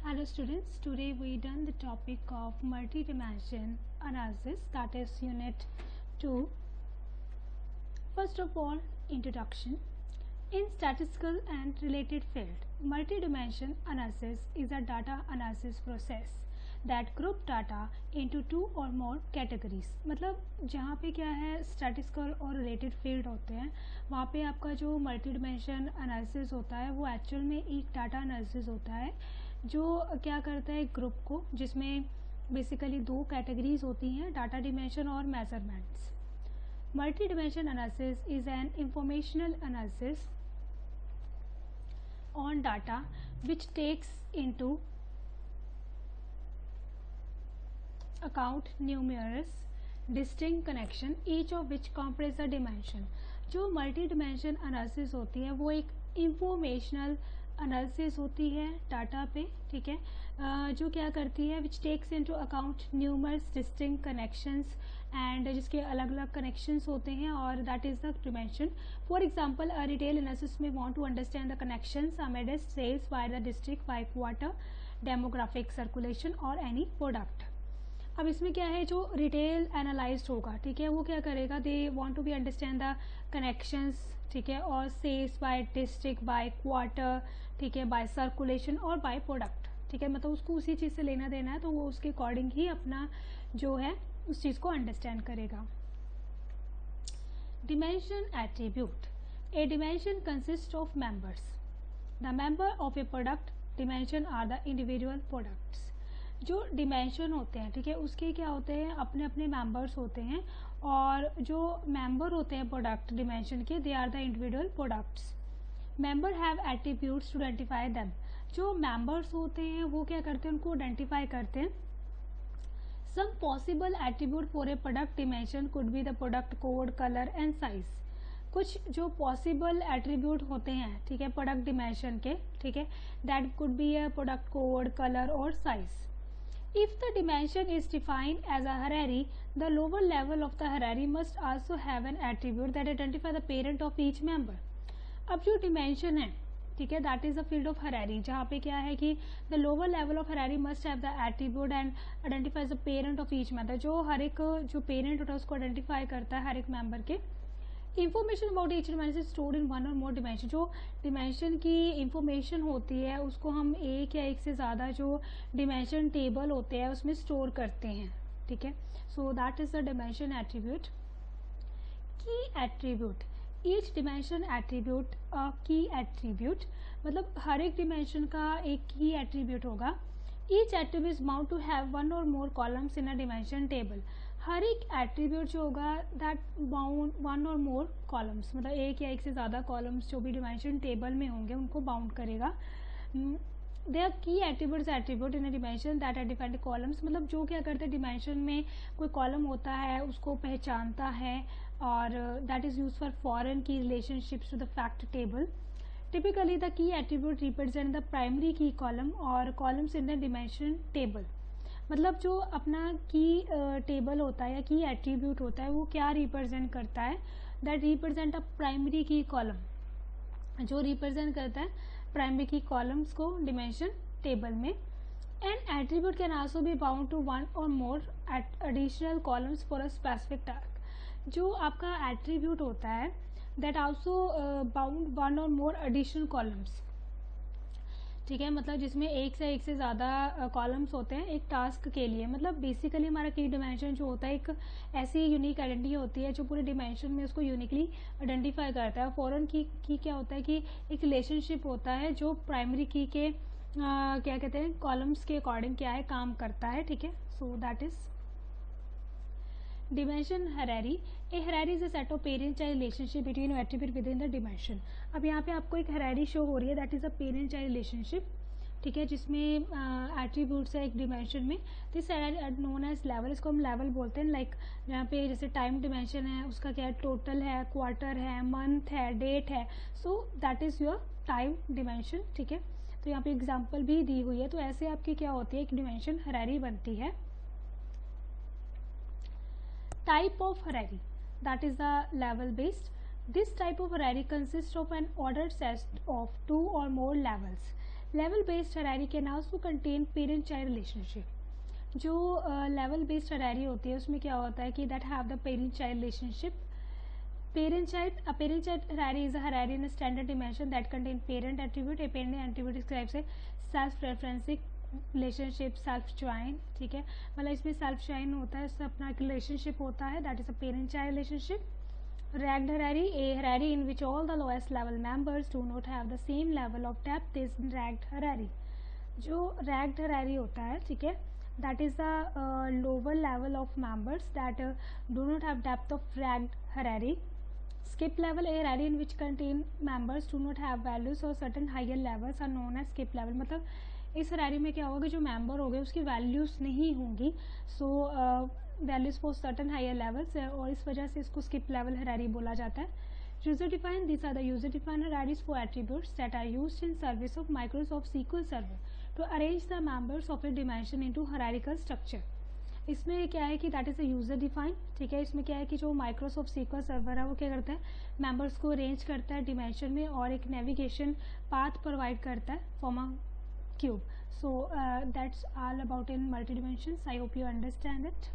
Hello students, today we done the topic of multi-dimension analysis, that is unit 2. First of all, introduction. In statistical and related field, multi-dimension analysis is a data analysis process that group data into two or more categories. मतलब जहाँ पे क्या है statistical और related field होते हैं वहाँ पे आपका जो multi-dimension analysis होता है वो actual में एक data analysis होता है जो क्या करता है ग्रुप को, जिसमें बेसिकली दो कैटेगरीज होती हैं, डाटा डिमेंशन और measurements. Multi dimension analysis is an informational analysis on data which takes into account numerous distinct connection each of which compress a dimension. जो मल्टी डिमेंशन एनालिसिस होती है वो एक इंफॉर्मेशनल एनालिसिस होती है डाटा पे, ठीक है, जो क्या करती है which takes into account numerous distinct connections and जिसके अलग अलग कनेक्शंस होते हैं और that is the dimension. For example a retail analysis में want to understand the connections amidst sales by the district by quarter demographic circulation और any product. अब इसमें क्या है, जो रिटेल एनालाइज्ड होगा, ठीक है, वो क्या करेगा, they want to be understand the connections, ठीक है, और sales by district by quarter, ठीक है, बाय सर्कुलेशन और बाय प्रोडक्ट, ठीक है, मतलब उसको उसी चीज़ से लेना देना है तो वो उसके अकॉर्डिंग ही अपना जो है उस चीज़ को अंडरस्टैंड करेगा. Dimension attribute. A dimension consist of members. The member of a product dimension are the individual products. जो डिमेंशन होते हैं, ठीक है, उसके क्या होते हैं, अपने अपने मेंबर्स होते हैं और जो मेंबर होते हैं प्रोडक्ट डिमेंशन के, they are the individual products. Member have attributes to identify them. जो मेंबर्स होते हैं वो क्या करते हैं, उनको आइडेंटिफाई करते हैं. Some possible attribute for a product dimension could be the product code, colour and size. कुछ जो पॉसिबल एट्रीब्यूट होते हैं, ठीक है, प्रोडक्ट डिमेंशन के, ठीक है, that could be a product code, colour और size. If the dimension is defined as a hierarchy, the lower level of the hierarchy must also have an attribute that identify the parent of each member. अब जो dimension है, ठीक है, that is the field of hierarchy, जहाँ पे क्या है कि the lower level of hierarchy must have the attribute and identifies the parent of each member. जो हर एक जो पेरेंट होता है उसको आइडेंटिफाई करता है हर एक मेंबर के. Information about each dimension stored in one or more dimension. जो डिमेंशन की इंफॉर्मेशन होती है उसको हम एक या एक से ज़्यादा जो डिमेंशन टेबल होते हैं उसमें स्टोर करते हैं, ठीक है. So that is the dimension attribute. की एट्रीब्यूट. ईच डिमेंशन एट्रीब्यूट अ की एट्रीब्यूट, मतलब हर एक डिमेंशन का एक की एट्रीब्यूट होगा. Each attribute is bound to have one or more columns in a dimension table. हर एक एट्रीब्यूट जो होगा that bound one or more columns, मतलब एक या एक से ज़्यादा कॉलम्स जो भी डिमेंशन टेबल में होंगे उनको बाउंड करेगा. They are key attribute in a dimension that are defined columns. मतलब जो क्या करते हैं, डिमेंशन में कोई कॉलम होता है उसको पहचानता है और that is use for foreign key relationships to the fact table. Typically the key attribute represent the primary key column or columns in the dimension table. मतलब जो अपना की टेबल होता है या की एट्रीब्यूट होता है वो क्या रिप्रेजेंट करता है, that represent a primary key column, जो रिप्रेजेंट करता है प्राइमरी की कॉलम्स को डिमेंशन टेबल में. And attribute can also be bound to one or more additional columns for a specific task. जो आपका एट्रीब्यूट होता है that also bound one or more additional columns, ठीक है, मतलब जिसमें एक से ज़्यादा कॉलम्स होते हैं एक टास्क के लिए. मतलब बेसिकली हमारा की डिमेंशन जो होता है एक ऐसी यूनिक आइडेंटिटी होती है जो पूरे डिमेंशन में उसको यूनिकली आइडेंटिफाई करता है. फॉरेन की क्या होता है कि एक रिलेशनशिप होता है जो प्राइमरी की के क्या कहते हैं कॉलम्स के अकॉर्डिंग क्या है काम करता है, ठीक है. So that is dimension hierarchy. A hierarchy is a set of parent child relationship between attribute within the dimension. अब यहाँ पे आपको एक हरारी शो हो रही है, that is a parent child relationship, ठीक है, जिसमें एट्रीब्यूट्स है एक डिमेंशन में. This known as level. इसको हम लेवल बोलते हैं. लाइक यहाँ पे जैसे टाइम डिमेंशन है उसका क्या है, टोटल है, क्वार्टर है, मंथ है, डेट है. So that is your time dimension, ठीक है. तो यहाँ पे एग्जाम्पल भी दी हुई है. तो ऐसे आपकी क्या होती है, एक डिमेंशन हरारी बनती है. Type of hierarchy, that is the level based. This type of hierarchy consists of an ordered set of two or more levels. Level based hierarchy can also contain parent child relationship. जो level based hierarchy होती है उसमें क्या होता है कि that have the parent child relationship. Parent child hierarchy is a hierarchy in a standard dimension that contain parent attribute. A parent attribute describes a self-referencing relationship, self join, ठीक है, मतलब इसमें self join होता है, इससे अपना एक relationship होता है, that is a parent child relationship. Ranked hierarchy, a hierarchy in which all the lowest level members do not have the same level of depth is ranked hierarchy. जो ranked hierarchy होता है, ठीक है, that is the lower level of members that do not have depth of ranked hierarchy. Skip level, a hierarchy in which contain members do not have values or certain higher levels are known as skip level. मतलब इस Harari में क्या होगा, जो member हो गए उसकी values नहीं होंगी, so values for certain higher levels, और इस वजह से इसको स्किप लेवल हरारी बोला जाता है. User define, this are the user define hierarchies for attributes that are used in service of Microsoft SQL server to arrange the members of a dimension into hierarchical structure. इसमें क्या है कि that is a user define, ठीक है. इसमें क्या है कि जो माइक्रोसॉफ्ट SQL सर्वर है वो क्या करता है, मेंबर्स को अरेंज करता है डिमेंशन में और एक नेविगेशन पाथ प्रोवाइड करता है from a cube. So that's all about in multi dimensions. I hope you understand it.